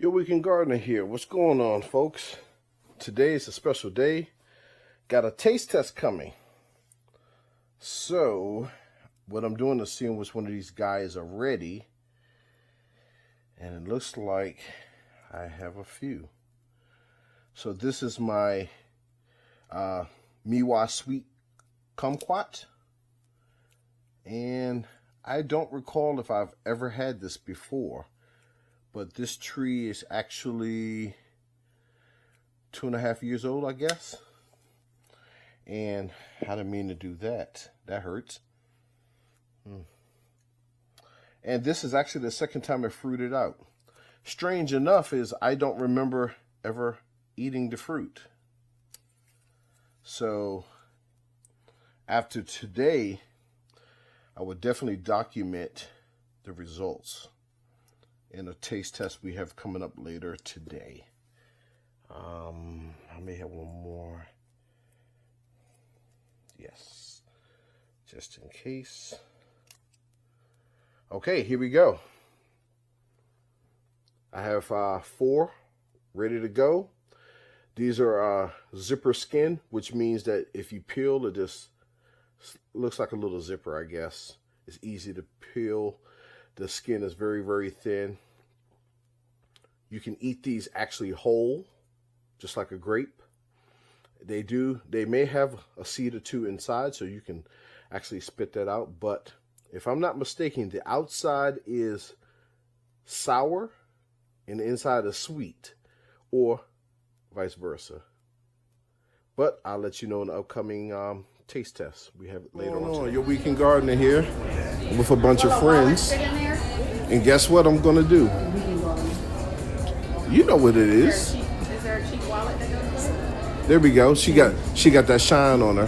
Your Weekend Gardener here. What's going on, folks? Today is a special day. Got a taste test coming. So, what I'm doing is seeing which one of these guys are ready. And it looks like I have a few. So this is my Meiwa Sweet Kumquat. And I don't recall if I've ever had this before. But this tree is actually 2.5 years old, I guess. And I didn't mean to do that. That hurts. And this is actually the second time it fruited out. Strange enough is I don't remember ever eating the fruit. So after today, I would definitely document the results in a taste test we have coming up later today. I may have one more. Yes, just in case. Okay, here we go. I have 4 ready to go. These are zipper skin, which means that if you peel, it just looks like a little zipper, I guess. It's easy to peel. The skin is very, very thin. You can eat these actually whole, just like a grape. They may have a seed or two inside, so you can actually spit that out. But if I'm not mistaken, the outside is sour and the inside is sweet, or vice versa. But I'll let you know in the upcoming taste test. We have it later on today. Your Weekend Gardener here with a bunch of friends. And guess what I'm going to do? You know what it is. Is there a cheap wallet that goes with it? There we go. She got that shine on her.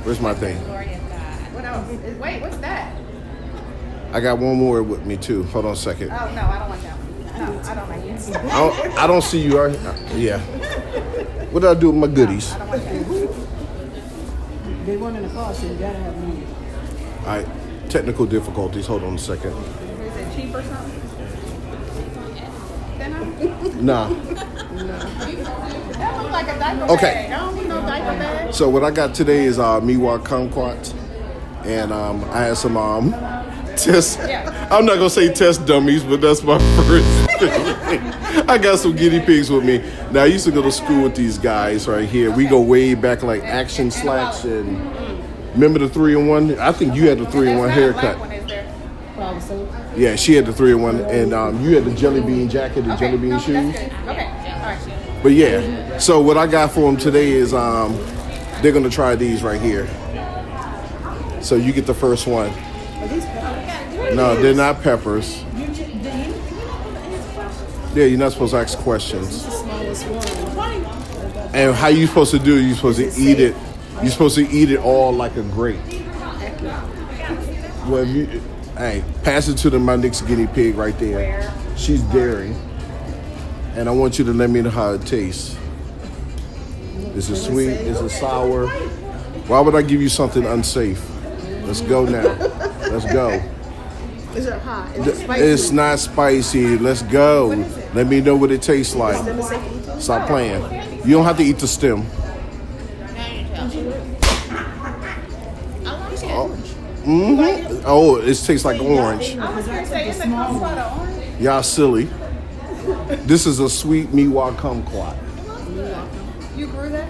Where's my thing? What else? Wait, what's that? I got one more with me too. Hold on a second. Oh, no, I don't want that one. No, I don't like this. I don't see you. Yeah. What do I do with my goodies? I don't want that. They want in the car, so you gotta have money. All right. Technical difficulties. Hold on a second. Is it cheap or something? Nah. That looks like a diaper bag. I don't need no diaper bag. So what I got today is Meiwa Kumquat, and I had some test. Yeah. I'm not gonna say test dummies, but that's my first thing. I got some guinea pigs with me. Now I used to go to school with these guys right here. We go way back, like Action Slacks, and remember the 3-in-1? I think you had the 3-in-1 haircut. Yeah, she had the 3-in-1, and you had the jelly bean jacket, the jelly bean shoes. Okay, all right. But yeah, so what I got for them today is they're gonna try these right here. So you get the first one. No, they're not peppers. Yeah, you're not supposed to ask questions. And how you supposed to do it? You're supposed to eat it. You're supposed to eat it all like a grape. Well, hey, pass it to my next guinea pig right there. She's daring. And I want you to let me know how it tastes. Is it sweet? Is it sour? Why would I give you something unsafe? Let's go now. Let's go. Is it hot? Is it spicy? It's not spicy. Let's go. Let me know what it tastes like. Stop playing. You don't have to eat the stem. Oh, it tastes like orange. I was going to say, isn't it called orange? Y'all silly. This is a sweet Meiwa Kumquat. You grew that?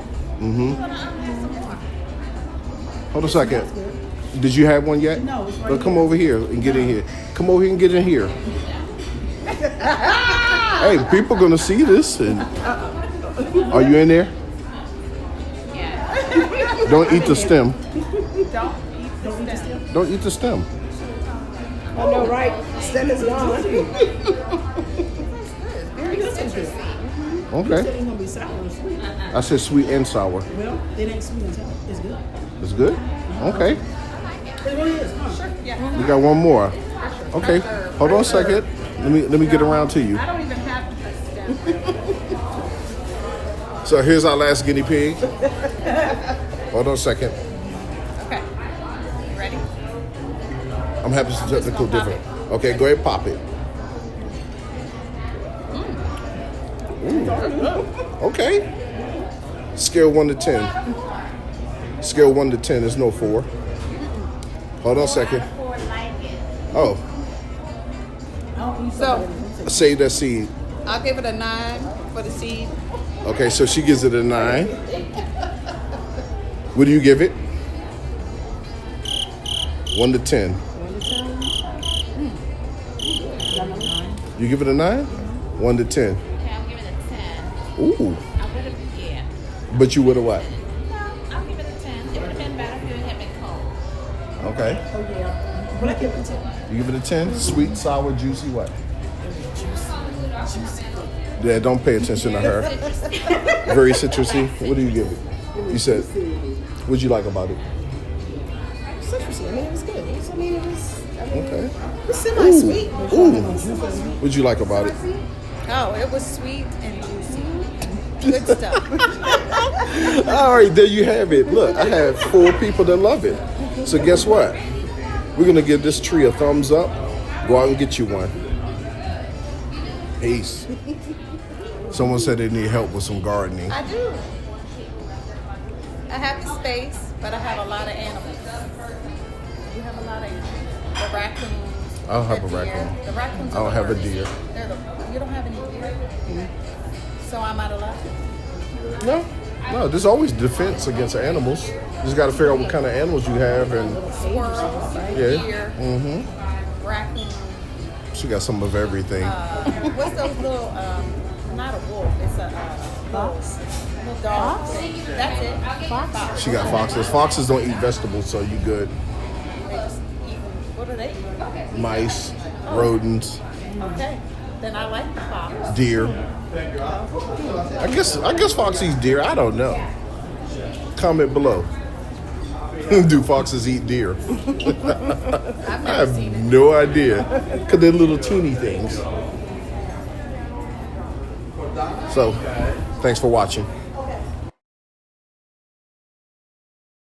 Hold a second. Did you have one yet? No, it's right Well, come over here and get in here. Come over here and get in here. Hey, people gonna see this. And are you in there? Yeah. Don't eat the stem. Don't eat the stem. Don't eat the stem. I know, right? Stem is gone. Very citrusy. Okay. It ain't gonna be sour or sweet. I said sweet and sour. Well, it ain't sweet and sour. It's good. It's good? Okay. It really is. Huh? Yeah. We got one more. Okay. Hold on a second. Let me get around to you. I don't even have the stem. So here's our last guinea pig. Hold on a second. Okay. You ready? I'm happy it's technical different. Okay, go ahead, pop it. Ooh. Okay. Scale 1 to 10. Scale 1 to 10 is no 4. Hold on a second. Oh, So save that seed. I'll give it a 9 for the seed. Okay, so she gives it a 9. What do you give it? 1 to 10. You give it a 9? 1 to 10. Okay, I'll give it a 10. Ooh. I would have, yeah. But you would have what? No, I'll give it a 10. It would have been better if it had been cold. Okay. Oh, yeah. But I give it a 10. You give it a 10? Sweet, sour, juicy, what? Yeah, don't pay attention to her. Very citrusy. What do you give it? You said, what'd you like about it? Citrusy. I mean, it was good. It Okay. was semi-sweet. Ooh. What'd you like about it? Oh, it was sweet and juicy. Good stuff. All right, there you have it. Look, I have 4 people that love it. So guess what? We're going to give this tree a thumbs up. Go out and get you one. Peace. Someone said they need help with some gardening. I do. I have the space, but I have a lot of animals. You have a lot of animals. The raccoons. I don't have the a deer. raccoon. The raccoons. I don't have a deer. You don't have any deer. So I'm out of luck. No, there's always defense against animals. You just got to figure out what kind of animals you have. And Squirrels, yeah. deer, raccoons. She got some of everything. What's those little? Not a wolf. It's a Fox. little dog thing. That's it. Fox. She got foxes. Foxes don't eat vegetables, so you good. They just eat. What do they eat? Mice, rodents, Okay. Then I like the fox. deer. I guess fox eats deer. I don't know. Comment below. Do foxes eat deer? I've I never have seen it. no idea. Because they're little teeny things. So, thanks for watching.